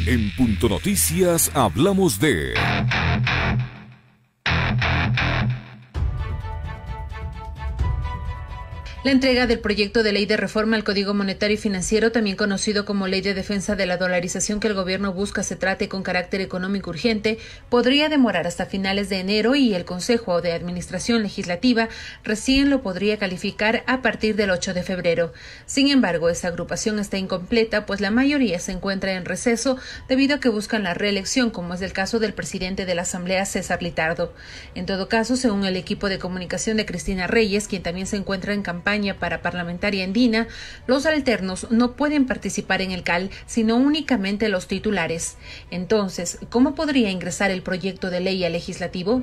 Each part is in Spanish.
En Punto Noticias hablamos de... La entrega del proyecto de ley de reforma al Código Monetario y Financiero, también conocido como Ley de Defensa de la Dolarización que el gobierno busca se trate con carácter económico urgente, podría demorar hasta finales de enero y el Consejo de Administración Legislativa recién lo podría calificar a partir del 8 de febrero. Sin embargo, esta agrupación está incompleta, pues la mayoría se encuentra en receso debido a que buscan la reelección, como es el caso del presidente de la Asamblea, César Litardo. En todo caso, según el equipo de comunicación de Cristina Reyes, quien también se encuentra en campaña para parlamentaria andina, los alternos no pueden participar en el CAL, sino únicamente los titulares. Entonces, ¿cómo podría ingresar el proyecto de ley al legislativo?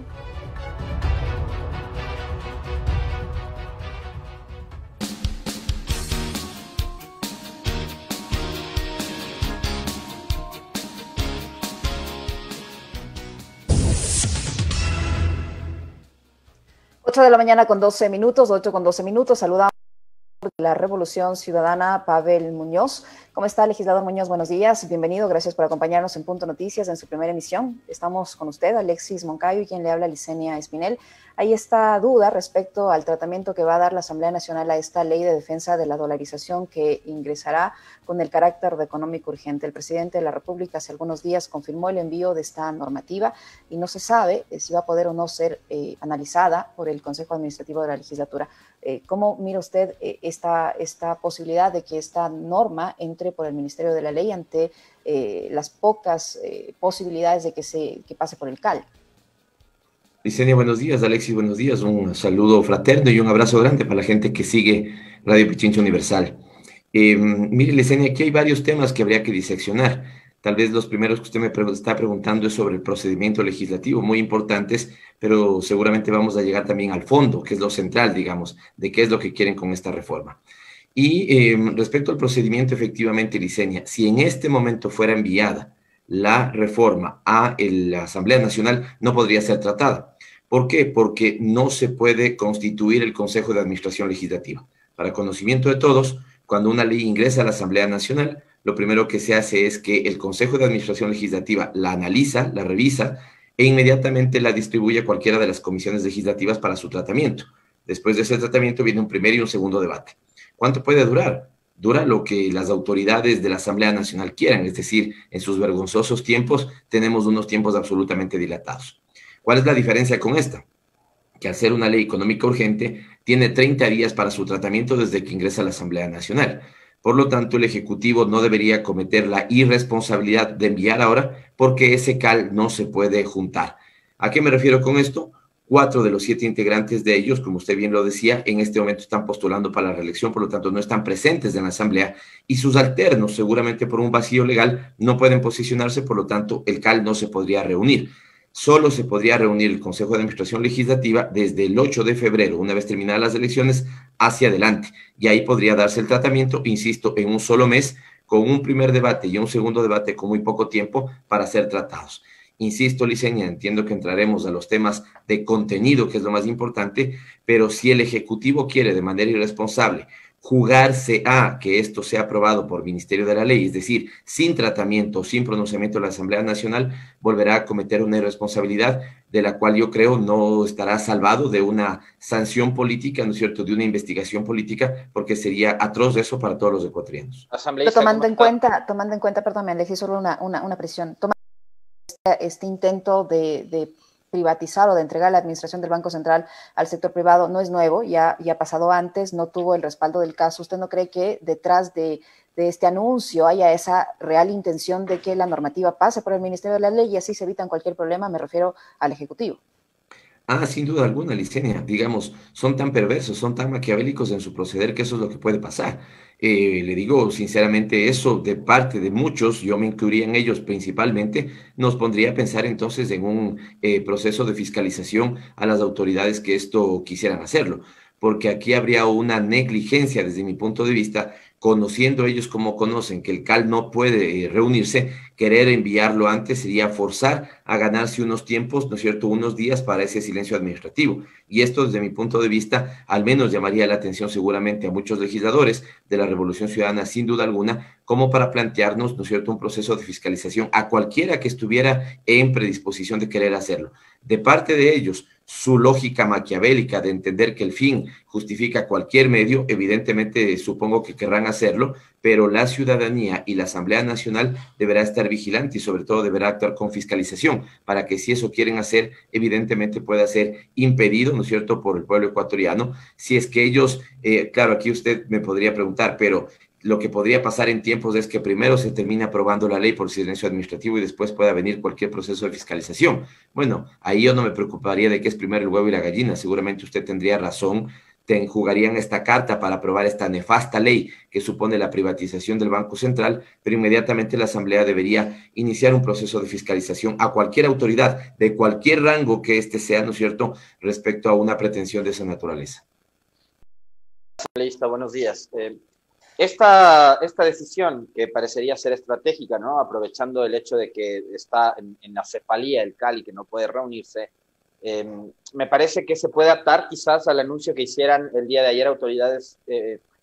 De la mañana con 12 minutos, 8 con 12 minutos. Saludamos a la Revolución Ciudadana, Pavel Muñoz. ¿Cómo está, legislador Muñoz? Buenos días, bienvenido, gracias por acompañarnos en Punto Noticias en su primera emisión. Estamos con usted, Alexis Moncayo, y quien le habla, Licenia Espinel. Hay esta duda respecto al tratamiento que va a dar la Asamblea Nacional a esta ley de defensa de la dolarización que ingresará con el carácter de económico urgente. El presidente de la República hace algunos días confirmó el envío de esta normativa y no se sabe si va a poder o no ser analizada por el Consejo Administrativo de la Legislatura. ¿Cómo mira usted esta posibilidad de que esta norma entre por el Ministerio de la Ley ante las pocas posibilidades de que pase por el CAL? Licenia, buenos días. Alexis, buenos días. Un saludo fraterno y un abrazo grande para la gente que sigue Radio Pichincha Universal. Mire, Licenia, aquí hay varios temas que habría que diseccionar. Tal vez los primeros que usted me está preguntando es sobre el procedimiento legislativo, muy importantes, pero seguramente vamos a llegar también al fondo, que es lo central, digamos, de qué es lo que quieren con esta reforma. Y respecto al procedimiento, efectivamente, Licenia, si en este momento fuera enviada la reforma a la Asamblea Nacional, no podría ser tratada. ¿Por qué? Porque no se puede constituir el Consejo de Administración Legislativa. Para conocimiento de todos, cuando una ley ingresa a la Asamblea Nacional, lo primero que se hace es que el Consejo de Administración Legislativa la analiza, la revisa e inmediatamente la distribuye a cualquiera de las comisiones legislativas para su tratamiento. Después de ese tratamiento viene un primer y un segundo debate. ¿Cuánto puede durar? Dura lo que las autoridades de la Asamblea Nacional quieran, es decir, en sus vergonzosos tiempos tenemos unos tiempos absolutamente dilatados. ¿Cuál es la diferencia con esta? Que al ser una ley económica urgente, tiene 30 días para su tratamiento desde que ingresa a la Asamblea Nacional. Por lo tanto, el Ejecutivo no debería cometer la irresponsabilidad de enviar ahora porque ese CAL no se puede juntar. ¿A qué me refiero con esto? 4 de los 7 integrantes de ellos, como usted bien lo decía, en este momento están postulando para la reelección, por lo tanto no están presentes en la Asamblea y sus alternos, seguramente por un vacío legal, no pueden posicionarse, por lo tanto el CAL no se podría reunir. Solo se podría reunir el Consejo de Administración Legislativa desde el 8 de febrero, una vez terminadas las elecciones, hacia adelante. Y ahí podría darse el tratamiento, insisto, en un solo mes, con un primer debate y un segundo debate con muy poco tiempo para ser tratados. Insisto, Licenia, entiendo que entraremos a los temas de contenido, que es lo más importante, pero si el Ejecutivo quiere de manera irresponsable jugarse a que esto sea aprobado por Ministerio de la Ley, es decir, sin tratamiento, sin pronunciamiento de la Asamblea Nacional, volverá a cometer una irresponsabilidad de la cual yo creo no estará salvado de una sanción política, ¿no es cierto?, de una investigación política, porque sería atroz eso para todos los ecuatorianos. Tomando en cuenta, perdón, me elegí solo una presión, tomando este intento de privatizar o de entregar la administración del Banco Central al sector privado no es nuevo, ya ha pasado antes, no tuvo el respaldo del caso. ¿Usted no cree que detrás de este anuncio haya esa real intención de que la normativa pase por el Ministerio de la Ley y así se evitan cualquier problema? Me refiero al Ejecutivo. Sin duda alguna, Licenia, digamos, son tan perversos, son tan maquiavélicos en su proceder que eso es lo que puede pasar. Le digo sinceramente, eso de parte de muchos, yo me incluiría en ellos principalmente, nos pondría a pensar entonces en un proceso de fiscalización a las autoridades que esto quisieran hacerlo, porque aquí habría una negligencia desde mi punto de vista conociendo ellos como conocen que el CAL no puede reunirse, querer enviarlo antes sería forzar a ganarse unos tiempos, ¿no es cierto?, unos días para ese silencio administrativo. Y esto, desde mi punto de vista, al menos llamaría la atención seguramente a muchos legisladores de la Revolución Ciudadana, sin duda alguna, como para plantearnos, ¿no es cierto?, un proceso de fiscalización a cualquiera que estuviera en predisposición de querer hacerlo. De parte de ellos, su lógica maquiavélica de entender que el fin justifica cualquier medio, evidentemente supongo que querrán hacerlo, pero la ciudadanía y la Asamblea Nacional deberá estar vigilante y sobre todo deberá actuar con fiscalización para que si eso quieren hacer, evidentemente pueda ser impedido, ¿no es cierto?, por el pueblo ecuatoriano. Si es que ellos, claro, aquí usted me podría preguntar, pero lo que podría pasar en tiempos es que primero se termine aprobando la ley por silencio administrativo y después pueda venir cualquier proceso de fiscalización. Bueno, ahí yo no me preocuparía de que es primero el huevo y la gallina. Seguramente usted tendría razón, jugarían esta carta para aprobar esta nefasta ley que supone la privatización del Banco Central, pero inmediatamente la Asamblea debería iniciar un proceso de fiscalización a cualquier autoridad, de cualquier rango que éste sea, ¿no es cierto?, respecto a una pretensión de esa naturaleza. Asambleísta, buenos días. Esta decisión, que parecería ser estratégica, ¿no?, aprovechando el hecho de que está en la cefalía el CAL y que no puede reunirse, me parece que se puede atar quizás al anuncio que hicieran el día de ayer autoridades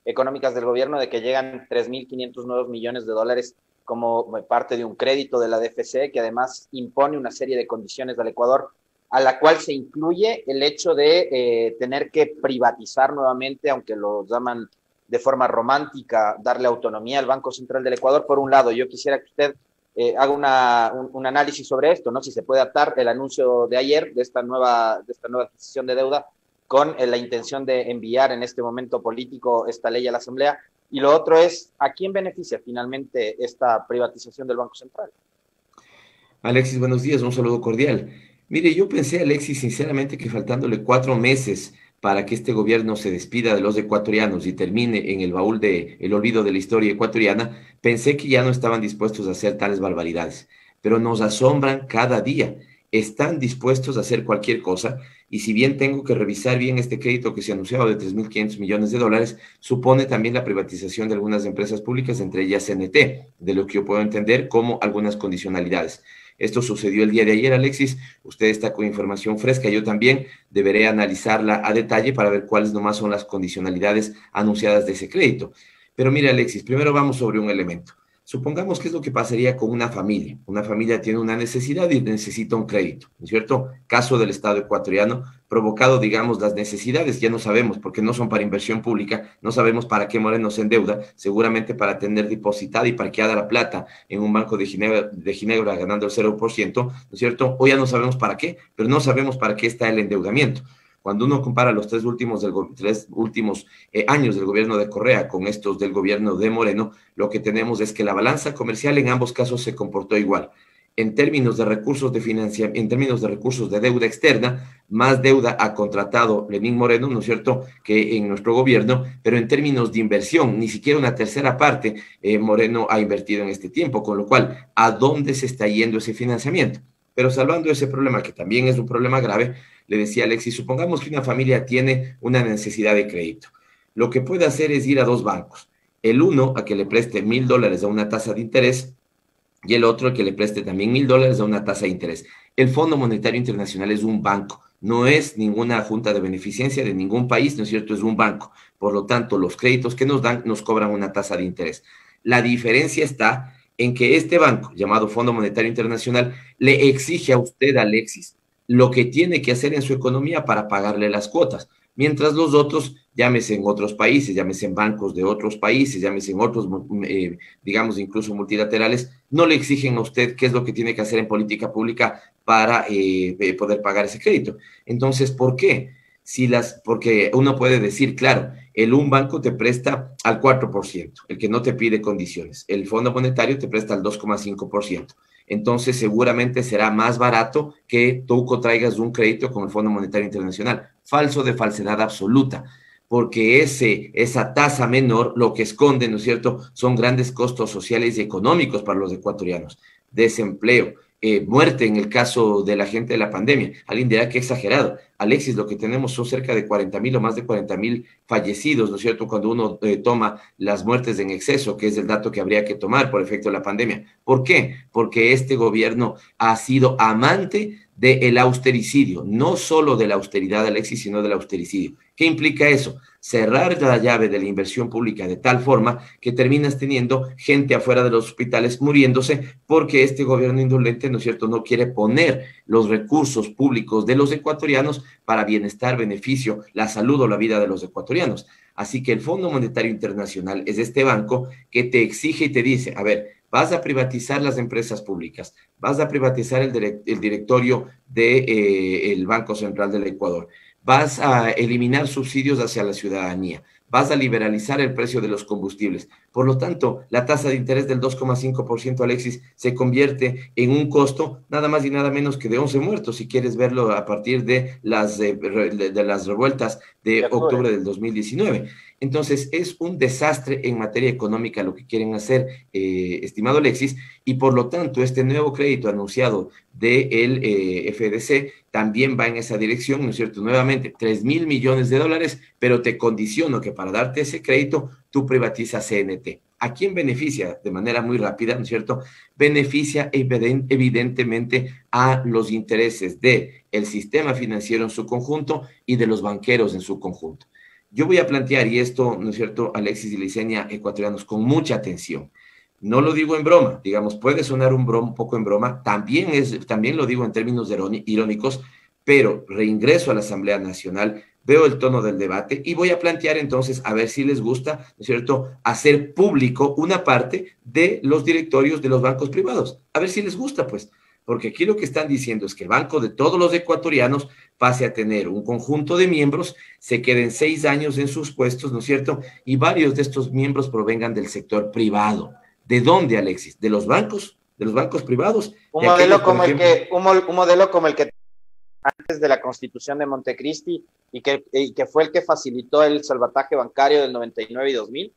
económicas del gobierno de que llegan 3.500 nuevos millones de dólares como parte de un crédito de la DFC, que además impone una serie de condiciones al Ecuador, a la cual se incluye el hecho de tener que privatizar nuevamente, aunque lo llaman de forma romántica, darle autonomía al Banco Central del Ecuador. Por un lado, yo quisiera que usted haga un análisis sobre esto, ¿no? Si se puede atar el anuncio de ayer de esta nueva adquisición de deuda con la intención de enviar en este momento político esta ley a la Asamblea. Y lo otro es, ¿a quién beneficia finalmente esta privatización del Banco Central? Alexis, buenos días, un saludo cordial. Mire, yo pensé, Alexis, sinceramente, que faltándole 4 meses para que este gobierno se despida de los ecuatorianos y termine en el baúl del olvido de la historia ecuatoriana, pensé que ya no estaban dispuestos a hacer tales barbaridades, pero nos asombran cada día. Están dispuestos a hacer cualquier cosa, y si bien tengo que revisar bien este crédito que se anunciaba de 3.500 millones de dólares, supone también la privatización de algunas empresas públicas, entre ellas CNT, de lo que yo puedo entender como algunas condicionalidades. Esto sucedió el día de ayer, Alexis. Usted está con información fresca. Yo también deberé analizarla a detalle para ver cuáles nomás son las condicionalidades anunciadas de ese crédito. Pero mire, Alexis, primero vamos sobre un elemento. Supongamos qué es lo que pasaría con una familia. Una familia tiene una necesidad y necesita un crédito, ¿no es cierto? Caso del Estado ecuatoriano, provocado, digamos, las necesidades, ya no sabemos, porque no son para inversión pública, no sabemos para qué Moreno se endeuda, seguramente para tener depositada y parqueada la plata en un banco de Ginebra ganando el 0%, ¿no es cierto? O ya no sabemos para qué, pero no sabemos para qué está el endeudamiento. Cuando uno compara los tres últimos años del gobierno de Correa con estos del gobierno de Moreno, lo que tenemos es que la balanza comercial en ambos casos se comportó igual. En términos de recursos de financiamiento, en términos de recursos de deuda externa, más deuda ha contratado Lenín Moreno, ¿no es cierto?, que en nuestro gobierno, pero en términos de inversión, ni siquiera una tercera parte Moreno ha invertido en este tiempo, con lo cual, ¿a dónde se está yendo ese financiamiento? Pero salvando ese problema, que también es un problema grave, le decía Alexis, supongamos que una familia tiene una necesidad de crédito. Lo que puede hacer es ir a 2 bancos. El uno a que le preste $1.000 a una tasa de interés y el otro a que le preste también $1.000 a una tasa de interés. El Fondo Monetario Internacional es un banco, no es ninguna junta de beneficencia de ningún país, ¿no es cierto? Es un banco. Por lo tanto, los créditos que nos dan nos cobran una tasa de interés. La diferencia está en que este banco, llamado Fondo Monetario Internacional, le exige a usted, Alexis, lo que tiene que hacer en su economía para pagarle las cuotas, mientras los otros, llámese en otros países, llámese en bancos de otros países, llámese en otros, digamos, incluso multilaterales, no le exigen a usted qué es lo que tiene que hacer en política pública para poder pagar ese crédito. Entonces, ¿por qué? Porque uno puede decir, claro, un banco te presta al 4%, el que no te pide condiciones. El Fondo Monetario te presta al 2,5%. Entonces, seguramente será más barato que tú traigas un crédito con el Fondo Monetario Internacional. Falso de falsedad absoluta, porque esa tasa menor lo que esconde, ¿no es cierto?, son grandes costos sociales y económicos para los ecuatorianos. Desempleo, muerte en el caso de la gente de la pandemia. Alguien dirá que exagerado. Alexis, lo que tenemos son cerca de 40.000 o más de 40.000 fallecidos, ¿no es cierto?, cuando uno toma las muertes en exceso, que es el dato que habría que tomar por efecto de la pandemia. ¿Por qué? Porque este gobierno ha sido amante del austericidio, no solo de la austeridad, Alexis, sino del austericidio. ¿Qué implica eso? Cerrar la llave de la inversión pública de tal forma que terminas teniendo gente afuera de los hospitales muriéndose porque este gobierno indolente, ¿no es cierto?, no quiere poner los recursos públicos de los ecuatorianos para bienestar, beneficio, la salud o la vida de los ecuatorianos. Así que el Fondo Monetario Internacional es este banco que te exige y te dice, a ver, vas a privatizar las empresas públicas, vas a privatizar el directorio del Banco Central del Ecuador, vas a eliminar subsidios hacia la ciudadanía, vas a liberalizar el precio de los combustibles. Por lo tanto, la tasa de interés del 2,5%, Alexis, se convierte en un costo nada más y nada menos que de 11 muertos, si quieres verlo a partir de las revueltas de octubre del 2019. Entonces, es un desastre en materia económica lo que quieren hacer, estimado Alexis, y por lo tanto, este nuevo crédito anunciado del FDC también va en esa dirección, ¿no es cierto? Nuevamente, 3.000 millones de dólares, pero te condiciono que para darte ese crédito, tú privatizas CNT. ¿A quién beneficia? De manera muy rápida, ¿no es cierto? Beneficia evidentemente a los intereses del sistema financiero en su conjunto y de los banqueros en su conjunto. Yo voy a plantear, y esto, ¿no es cierto?, Alexis y Licenia, ecuatorianos, con mucha atención. No lo digo en broma, digamos, puede sonar un poco en broma, también lo digo en términos irónicos, pero reingreso a la Asamblea Nacional, veo el tono del debate y voy a plantear entonces, a ver si les gusta, ¿no es cierto?, hacer público una parte de los directorios de los bancos privados. A ver si les gusta, pues, porque aquí lo que están diciendo es que el banco de todos los ecuatorianos pase a tener un conjunto de miembros, se queden 6 años en sus puestos, ¿no es cierto?, y varios de estos miembros provengan del sector privado. ¿De dónde, Alexis? ¿De los bancos? ¿De los bancos privados? Un modelo como el que antes de la Constitución de Montecristi y que fue el que facilitó el salvataje bancario del 99 y 2000.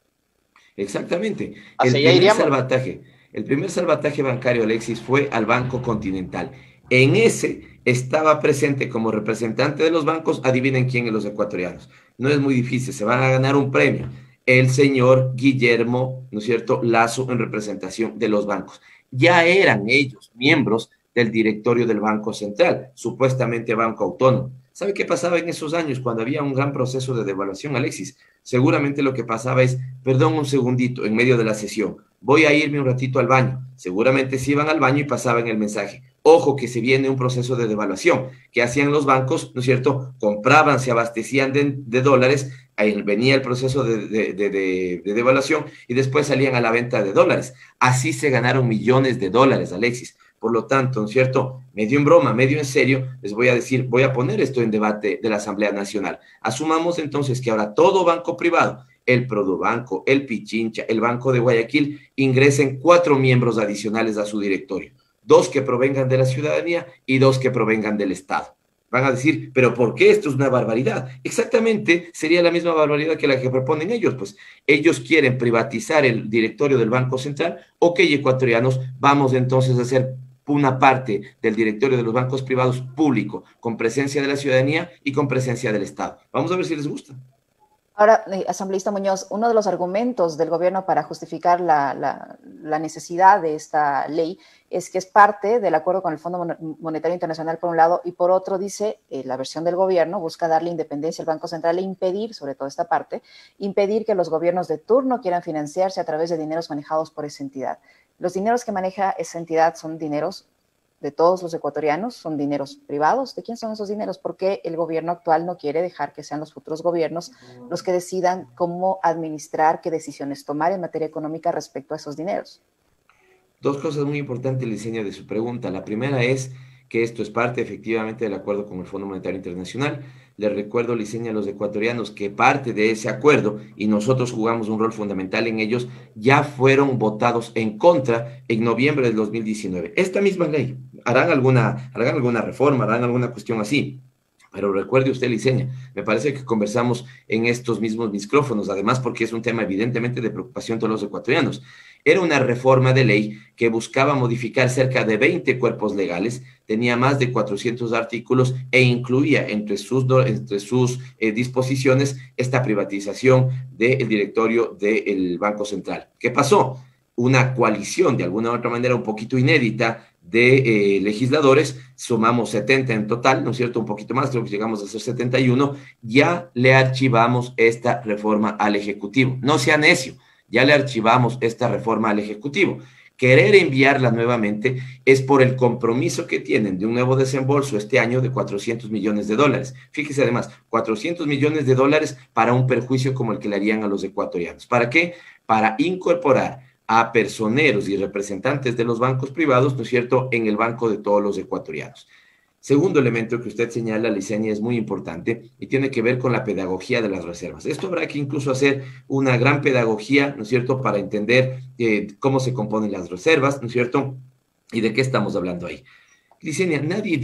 Exactamente. El primer salvataje bancario, Alexis, fue al Banco Continental. En ese estaba presente como representante de los bancos, adivinen quién, los ecuatorianos. No es muy difícil, se van a ganar un premio. El señor Guillermo, ¿no es cierto?, Lazo, en representación de los bancos. Ya eran ellos miembros del directorio del Banco Central, supuestamente banco autónomo. ¿Sabe qué pasaba en esos años cuando había un gran proceso de devaluación, Alexis? Seguramente lo que pasaba es, perdón un segundito, en medio de la sesión, voy a irme un ratito al baño. Seguramente se iban al baño y pasaban el mensaje. Ojo que se viene un proceso de devaluación. ¿Qué hacían los bancos? ¿No es cierto? Compraban, se abastecían de dólares, ahí venía el proceso de devaluación y después salían a la venta de dólares. Así se ganaron millones de dólares, Alexis. Por lo tanto, ¿no es cierto?, medio en broma, medio en serio, les voy a decir, voy a poner esto en debate de la Asamblea Nacional. Asumamos entonces que ahora todo banco privado, el Produbanco, el Pichincha, el Banco de Guayaquil, ingresen 4 miembros adicionales a su directorio, 2 que provengan de la ciudadanía y 2 que provengan del Estado. Van a decir, ¿pero por qué esto es una barbaridad? Exactamente, sería la misma barbaridad que la que proponen ellos, pues ellos quieren privatizar el directorio del Banco Central. Ok, ecuatorianos, vamos entonces a hacer una parte del directorio de los bancos privados público, con presencia de la ciudadanía y con presencia del Estado. Vamos a ver si les gusta. Ahora, asambleísta Muñoz, uno de los argumentos del gobierno para justificar la necesidad de esta ley es que es parte del acuerdo con el Fondo Monetario Internacional, por un lado, y por otro, dice, la versión del gobierno busca darle independencia al Banco Central e impedir, sobre todo esta parte, impedir que los gobiernos de turno quieran financiarse a través de dineros manejados por esa entidad. Los dineros que maneja esa entidad son dineros de todos los ecuatorianos, son dineros privados. ¿De quién son esos dineros? Porque el gobierno actual no quiere dejar que sean los futuros gobiernos los que decidan cómo administrar, qué decisiones tomar en materia económica respecto a esos dineros. 2 cosas muy importantes, Licenia, de su pregunta. La primera es que esto es parte efectivamente del acuerdo con el Fondo Monetario Internacional. Les recuerdo, Licenia, a los ecuatorianos que parte de ese acuerdo, y nosotros jugamos un rol fundamental en ellos, ya fueron votados en contra en noviembre del 2019. Esta misma ley, harán alguna reforma, harán alguna cuestión así. Pero recuerde usted, Licenia, me parece que conversamos en estos mismos micrófonos, además porque es un tema evidentemente de preocupación de todos los ecuatorianos. Era una reforma de ley que buscaba modificar cerca de 20 cuerpos legales, tenía más de 400 artículos e incluía entre sus disposiciones esta privatización del directorio del Banco Central. ¿Qué pasó? Una coalición, de alguna u otra manera, un poquito inédita de legisladores, sumamos 70 en total, ¿no es cierto? Un poquito más, creo que llegamos a ser 71, ya le archivamos esta reforma al Ejecutivo. No sea necio, ya le archivamos esta reforma al Ejecutivo. Querer enviarla nuevamente es por el compromiso que tienen de un nuevo desembolso este año de $400 millones. Fíjese además, $400 millones para un perjuicio como el que le harían a los ecuatorianos. ¿Para qué? Para incorporar a personeros y representantes de los bancos privados, ¿no es cierto?, en el banco de todos los ecuatorianos. Segundo elemento que usted señala, Licenia, es muy importante y tiene que ver con la pedagogía de las reservas. Esto habrá que incluso hacer una gran pedagogía, ¿no es cierto?, para entender cómo se componen las reservas, ¿no es cierto?, y de qué estamos hablando ahí. Licenia, nadie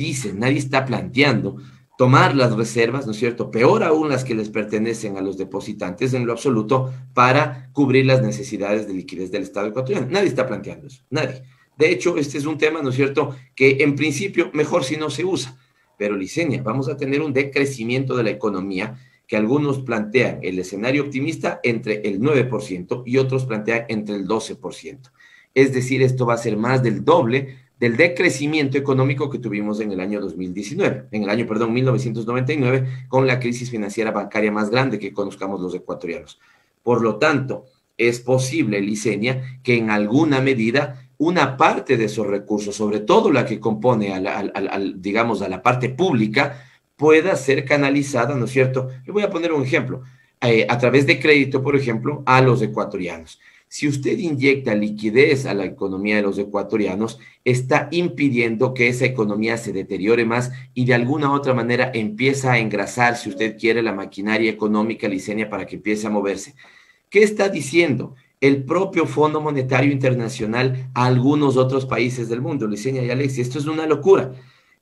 está planteando tomar las reservas, ¿no es cierto?, peor aún las que les pertenecen a los depositantes en lo absoluto, para cubrir las necesidades de liquidez del Estado ecuatoriano. Nadie está planteando eso, nadie. De hecho, este es un tema, ¿no es cierto?, que en principio mejor si no se usa. Pero, Licenia, vamos a tener un decrecimiento de la economía que algunos plantean el escenario optimista entre el 9% y otros plantean entre el 12%. Es decir, esto va a ser más del doble del decrecimiento económico que tuvimos en el año 1999, con la crisis financiera bancaria más grande que conozcamos los ecuatorianos. Por lo tanto, es posible, Licenia, que en alguna medida una parte de esos recursos, sobre todo la que compone digamos, a la parte pública, pueda ser canalizada, ¿no es cierto? Le voy a poner un ejemplo, a través de crédito, por ejemplo, a los ecuatorianos. Si usted inyecta liquidez a la economía de los ecuatorianos, está impidiendo que esa economía se deteriore más y de alguna u otra manera empieza a engrasar, si usted quiere, la maquinaria económica, Licenia, para que empiece a moverse. ¿Qué está diciendo el propio Fondo Monetario Internacional a algunos otros países del mundo? Licenia y Alexis, esto es una locura.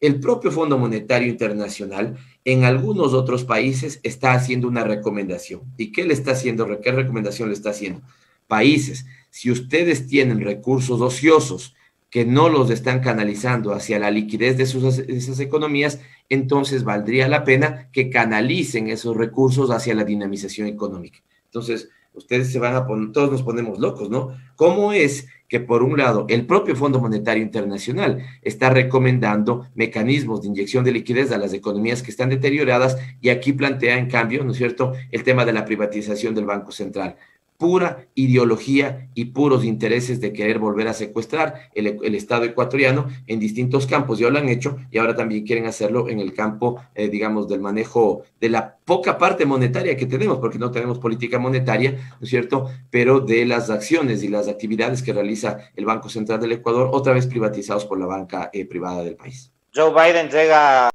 El propio Fondo Monetario Internacional en algunos otros países está haciendo una recomendación. ¿Y qué le está haciendo? ¿Qué recomendación le está haciendo? Países, si ustedes tienen recursos ociosos que no los están canalizando hacia la liquidez de esas economías, entonces valdría la pena que canalicen esos recursos hacia la dinamización económica. Entonces, ustedes se van a poner, todos nos ponemos locos, ¿no? ¿Cómo es que, por un lado, el propio Fondo Monetario Internacional está recomendando mecanismos de inyección de liquidez a las economías que están deterioradas y aquí plantea, en cambio, ¿no es cierto?, el tema de la privatización del Banco Central? Pura ideología y puros intereses de querer volver a secuestrar el Estado ecuatoriano en distintos campos. Ya lo han hecho y ahora también quieren hacerlo en el campo, digamos, del manejo de la poca parte monetaria que tenemos, porque no tenemos política monetaria, ¿no es cierto?, pero de las acciones y las actividades que realiza el Banco Central del Ecuador, otra vez privatizados por la banca privada del país. Joe Biden llega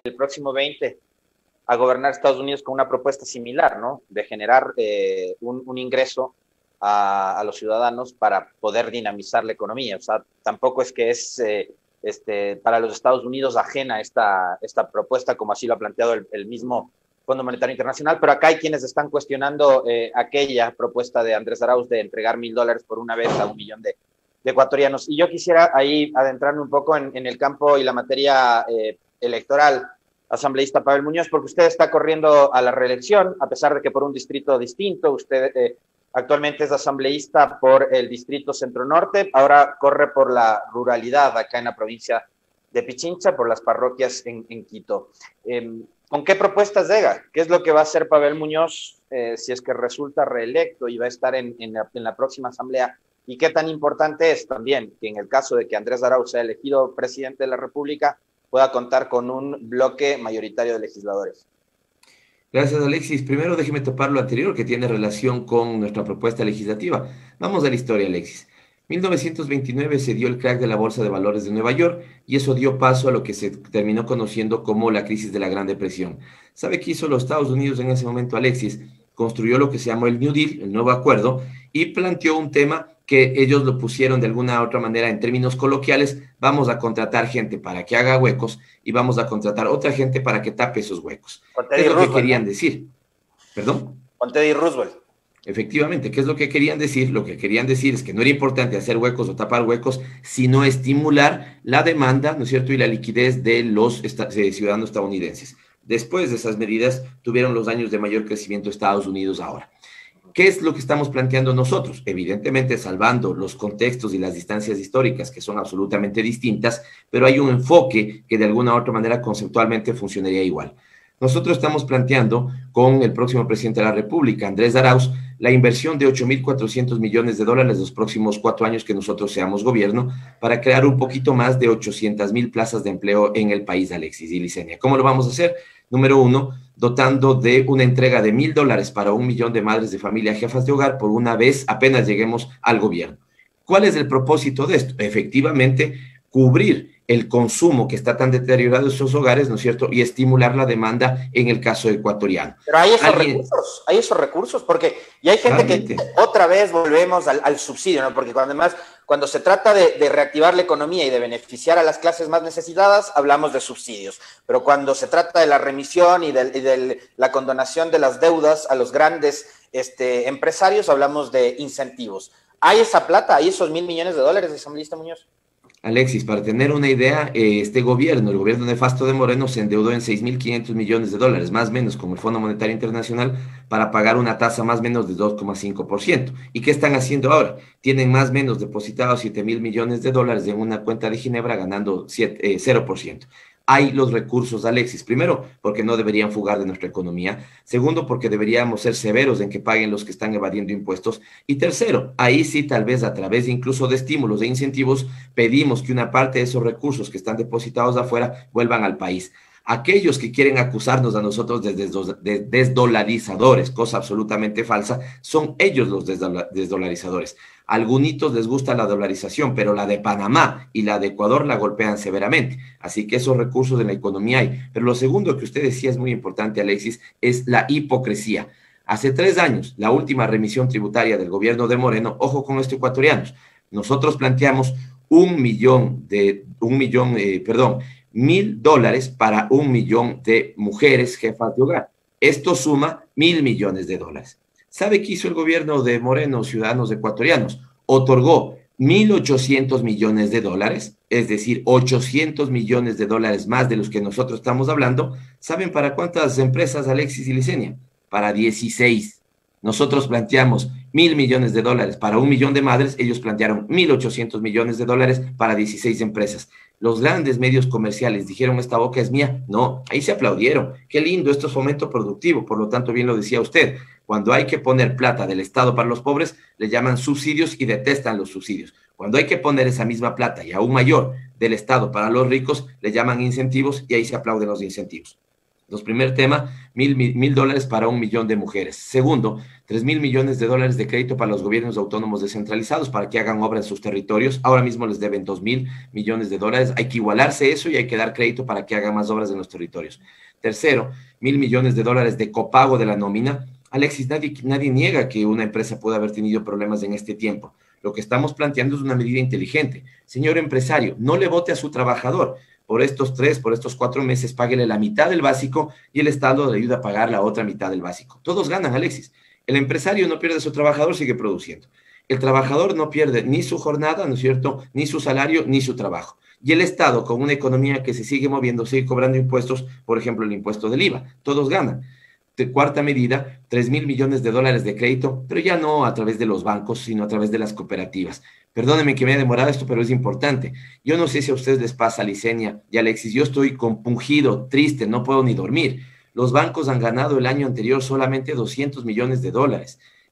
el próximo 20 a gobernar Estados Unidos con una propuesta similar, ¿no?, de generar un ingreso a los ciudadanos para poder dinamizar la economía. O sea, tampoco es que es para los Estados Unidos ajena esta propuesta, como así lo ha planteado el mismo Fondo Monetario Internacional, pero acá hay quienes están cuestionando aquella propuesta de Andrés Arauz de entregar $1,000 por una vez a 1 millón de ecuatorianos. Y yo quisiera ahí adentrarme un poco en el campo y la materia electoral, asambleísta Pavel Muñoz, porque usted está corriendo a la reelección, a pesar de que por un distrito distinto. Usted actualmente es asambleísta por el distrito Centro Norte, ahora corre por la ruralidad acá en la provincia de Pichincha, por las parroquias en Quito. ¿Con qué propuestas llega? ¿Qué es lo que va a hacer Pavel Muñoz si es que resulta reelecto y va a estar en la próxima asamblea? ¿Y qué tan importante es también que en el caso de que Andrés Arauz sea elegido presidente de la República, pueda contar con un bloque mayoritario de legisladores? Gracias, Alexis. Primero déjeme topar lo anterior que tiene relación con nuestra propuesta legislativa. Vamos a la historia, Alexis. 1929 se dio el crack de la Bolsa de Valores de Nueva York y eso dio paso a lo que se terminó conociendo como la crisis de la Gran Depresión. ¿Sabe qué hizo los Estados Unidos en ese momento, Alexis? Construyó lo que se llamó el New Deal, el nuevo acuerdo, y planteó un tema que ellos lo pusieron de alguna u otra manera en términos coloquiales: vamos a contratar gente para que haga huecos y vamos a contratar otra gente para que tape esos huecos. ¿Qué es lo que querían decir? ¿Perdón? Con Teddy Roosevelt. Efectivamente, ¿qué es lo que querían decir? Lo que querían decir es que no era importante hacer huecos o tapar huecos, sino estimular la demanda, ¿no es cierto?, y la liquidez de los ciudadanos estadounidenses. Después de esas medidas, tuvieron los años de mayor crecimiento Estados Unidos ahora. ¿Qué es lo que estamos planteando nosotros? Evidentemente, salvando los contextos y las distancias históricas, que son absolutamente distintas, pero hay un enfoque que de alguna u otra manera conceptualmente funcionaría igual. Nosotros estamos planteando con el próximo presidente de la República, Andrés Arauz, la inversión de 8.400 millones de dólares los próximos 4 años que nosotros seamos gobierno para crear un poquito más de 800.000 plazas de empleo en el país, Alexis y Licenia. ¿Cómo lo vamos a hacer? Número 1, dotando de una entrega de $1.000 para 1 millón de madres de familia jefas de hogar por una vez apenas lleguemos al gobierno. ¿Cuál es el propósito de esto? Efectivamente, cubrir el consumo que está tan deteriorado en esos hogares, ¿no es cierto? Y estimular la demanda en el caso ecuatoriano. Pero hay esos recursos, porque ya hay gente que otra vez volvemos al subsidio, ¿no? Porque cuando se trata de reactivar la economía y de beneficiar a las clases más necesitadas, hablamos de subsidios. Pero cuando se trata de la remisión y de la condonación de las deudas a los grandes empresarios, hablamos de incentivos. ¿Hay esa plata? ¿Hay esos $1.000 millones, asambleísta Muñoz? Alexis, para tener una idea, este gobierno, el gobierno nefasto de Moreno, se endeudó en 6.500 millones de dólares, más o menos, con el Fondo Monetario Internacional, para pagar una tasa más o menos de 2,5%. ¿Y qué están haciendo ahora? Tienen más o menos depositados 7.000 millones de dólares en una cuenta de Ginebra, ganando 0%. Hay los recursos, Alexis. Primero, porque no deberían fugar de nuestra economía. Segundo, porque deberíamos ser severos en que paguen los que están evadiendo impuestos. Y tercero, ahí sí, tal vez a través incluso de estímulos, de incentivos, pedimos que una parte de esos recursos que están depositados afuera vuelvan al país. Aquellos que quieren acusarnos a nosotros de desdolarizadores, cosa absolutamente falsa, son ellos los desdolarizadores. A algunitos les gusta la dolarización, pero la de Panamá y la de Ecuador la golpean severamente. Así que esos recursos de la economía hay. Pero lo segundo que usted decía es muy importante, Alexis, es la hipocresía. Hace 3 años, la última remisión tributaria del gobierno de Moreno, ojo con esto, ecuatorianos, nosotros planteamos $1.000 para 1 millón de mujeres jefas de hogar. Esto suma $1.000 millones. ¿Sabe qué hizo el gobierno de Moreno, ciudadanos ecuatorianos? Otorgó $1.800 millones, es decir, $800 millones más de los que nosotros estamos hablando. ¿Saben para cuántas empresas, Alexis y Licenia? Para 16. Nosotros planteamos $1.000 millones para 1 millón de madres, ellos plantearon $1.800 millones para 16 empresas. Los grandes medios comerciales dijeron, esta boca es mía. No, ahí se aplaudieron. Qué lindo, esto es fomento productivo. Por lo tanto, bien lo decía usted, cuando hay que poner plata del Estado para los pobres, le llaman subsidios y detestan los subsidios. Cuando hay que poner esa misma plata y aún mayor del Estado para los ricos, le llaman incentivos y ahí se aplauden los incentivos. Los primer tema, $1.000 para 1 millón de mujeres. Segundo, $3.000 millones de crédito para los gobiernos autónomos descentralizados para que hagan obra en sus territorios. Ahora mismo les deben $2.000 millones. Hay que igualarse eso y hay que dar crédito para que hagan más obras en los territorios. Tercero, $1.000 millones de copago de la nómina. Alexis, nadie niega que una empresa pueda haber tenido problemas en este tiempo. Lo que estamos planteando es una medida inteligente. Señor empresario, no le vote a su trabajador. Por estos 4 meses, páguele la mitad del básico y el Estado le ayuda a pagar la otra mitad del básico. Todos ganan, Alexis. El empresario no pierde a su trabajador, sigue produciendo. El trabajador no pierde ni su jornada, ¿no es cierto?, ni su salario, ni su trabajo. Y el Estado, con una economía que se sigue moviendo, sigue cobrando impuestos, por ejemplo, el impuesto del IVA. Todos ganan. Cuarta medida, $3.000 millones de crédito, pero ya no a través de los bancos, sino a través de las cooperativas. Perdónenme que me haya demorado esto, pero es importante. Yo no sé si a ustedes les pasa, Licenia y Alexis, yo estoy compungido, triste, no puedo ni dormir. Los bancos han ganado el año anterior solamente $200 millones.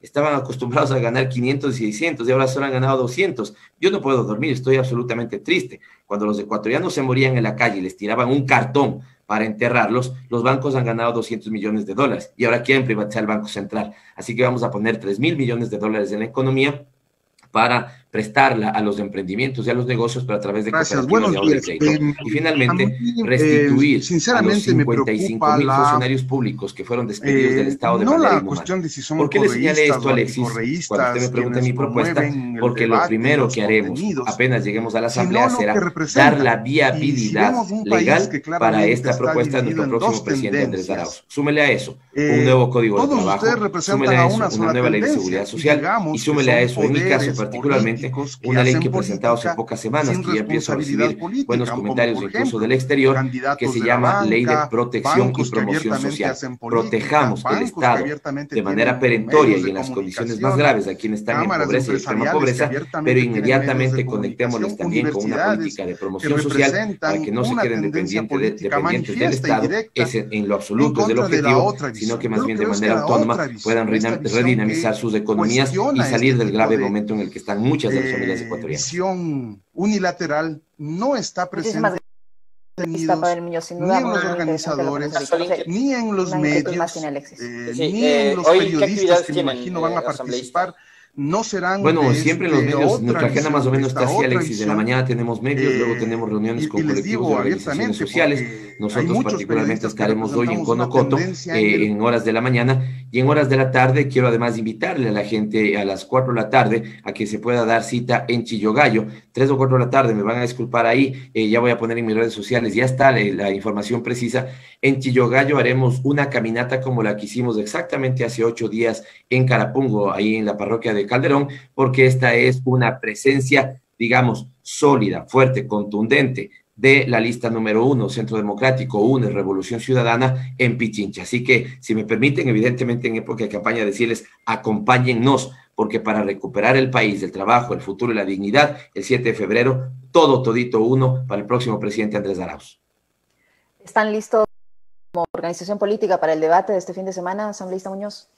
Estaban acostumbrados a ganar 500 y 600 y ahora solo han ganado 200. Yo no puedo dormir, estoy absolutamente triste. Cuando los ecuatorianos se morían en la calle y les tiraban un cartón para enterrarlos, los bancos han ganado $200 millones y ahora quieren privatizar el Banco Central. Así que vamos a poner $3.000 millones en la economía para prestarla a los emprendimientos y a los negocios, pero a través de cooperativas de ahorro y crédito. Y finalmente, restituir a los 55,000 funcionarios públicos que fueron despedidos del Estado de manera inhumana. ¿Por qué le señalé esto, Alexis? Cuando usted me pregunta mi propuesta, porque lo primero que haremos apenas lleguemos a la Asamblea será dar la viabilidad legal para esta propuesta de nuestro próximo presidente Andrés Arauz. Súmele a eso un nuevo código de trabajo, súmele a eso una nueva ley de seguridad social y súmele a eso, en mi caso particularmente, una ley que he presentado hace pocas semanas, que ya empiezo a recibir buenos comentarios incluso del exterior, que se llama Ley de Protección y Promoción Social. Protejamos el Estado de manera perentoria y en las condiciones más graves a quienes están en pobreza y extrema pobreza, pero inmediatamente conectémosles también con una política de promoción social para que no se queden dependientes del Estado, ese en lo absoluto es el objetivo, sino que más bien de manera autónoma puedan redinamizar sus economías y salir del grave momento en el que están muchas de las familias ecuatorianas. Visión unilateral no está presente ni en los organizadores, ni en los medios, ni en los periodistas que me imagino van a participar. No serán. Bueno, siempre en los medios, nuestra agenda más o menos está así, Alexis. De la mañana tenemos medios, luego tenemos reuniones con colectivos de organizaciones sociales. Nosotros particularmente estaremos hoy en Conocoto en horas de la mañana, y en horas de la tarde quiero además invitarle a la gente a las 4 de la tarde a que se pueda dar cita en Chillogallo, 3 o 4 de la tarde, me van a disculpar ahí, ya voy a poner en mis redes sociales, ya está la información precisa. En Chillogallo haremos una caminata como la que hicimos exactamente hace 8 días en Carapungo, ahí en la parroquia de Calderón, porque esta es una presencia, digamos, sólida, fuerte, contundente de la lista número 1, Centro Democrático, UNES, Revolución Ciudadana, en Pichincha. Así que, si me permiten, evidentemente en época de campaña, decirles, acompáñennos, porque para recuperar el país, el trabajo, el futuro y la dignidad, el 7 de febrero, todito uno para el próximo presidente Andrés Arauz. ¿Están listos como organización política para el debate de este fin de semana, asambleísta Muñoz?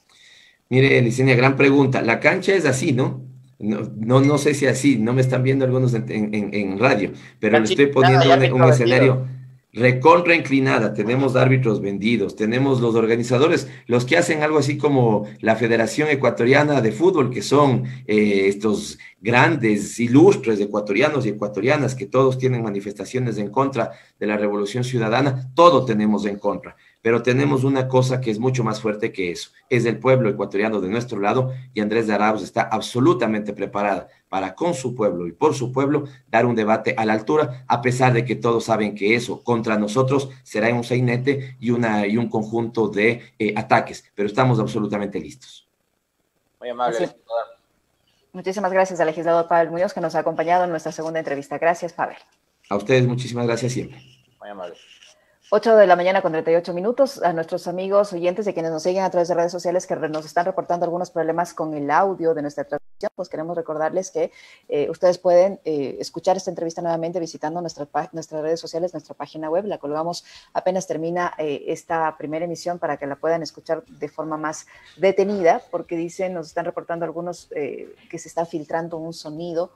Mire, Licenia, gran pregunta. La cancha es así, ¿no? No sé si así, no me están viendo algunos en radio, pero le estoy poniendo un escenario recontra inclinada. Tenemos árbitros vendidos, tenemos los organizadores, los que hacen algo así como la Federación Ecuatoriana de Fútbol, que son estos grandes, ilustres ecuatorianos y ecuatorianas que todos tienen manifestaciones en contra de la Revolución Ciudadana. Todo tenemos en contra, pero tenemos una cosa que es mucho más fuerte que eso, es el pueblo ecuatoriano de nuestro lado, y Andrés Arauz está absolutamente preparada para, con su pueblo y por su pueblo, dar un debate a la altura, a pesar de que todos saben que eso contra nosotros será un sainete y un conjunto de ataques, pero estamos absolutamente listos. Muy amable. Muchísimas gracias al legislador Pavel Muñoz, que nos ha acompañado en nuestra segunda entrevista. Gracias, Pavel. A ustedes muchísimas gracias siempre. Muy amable. 8 de la mañana con 38 minutos. A nuestros amigos oyentes y quienes nos siguen a través de redes sociales que nos están reportando algunos problemas con el audio de nuestra transmisión, pues queremos recordarles que ustedes pueden escuchar esta entrevista nuevamente visitando nuestras redes sociales, nuestra página web. La colgamos apenas termina esta primera emisión para que la puedan escuchar de forma más detenida, porque nos están reportando algunos que se está filtrando un sonido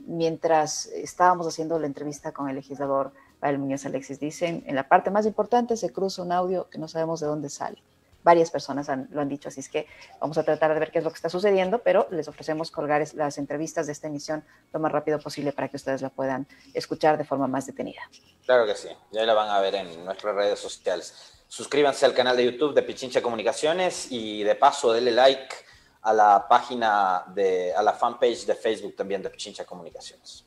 mientras estábamos haciendo la entrevista con el legislador Pavel Muñoz. Alexis, dicen, en la parte más importante se cruza un audio que no sabemos de dónde sale. Varias personas lo han dicho, así es que vamos a tratar de ver qué es lo que está sucediendo, pero les ofrecemos colgar las entrevistas de esta emisión lo más rápido posible para que ustedes la puedan escuchar de forma más detenida. Claro que sí, ya la van a ver en nuestras redes sociales. Suscríbanse al canal de YouTube de Pichincha Comunicaciones y de paso denle like a la página, a la fanpage de Facebook también de Pichincha Comunicaciones.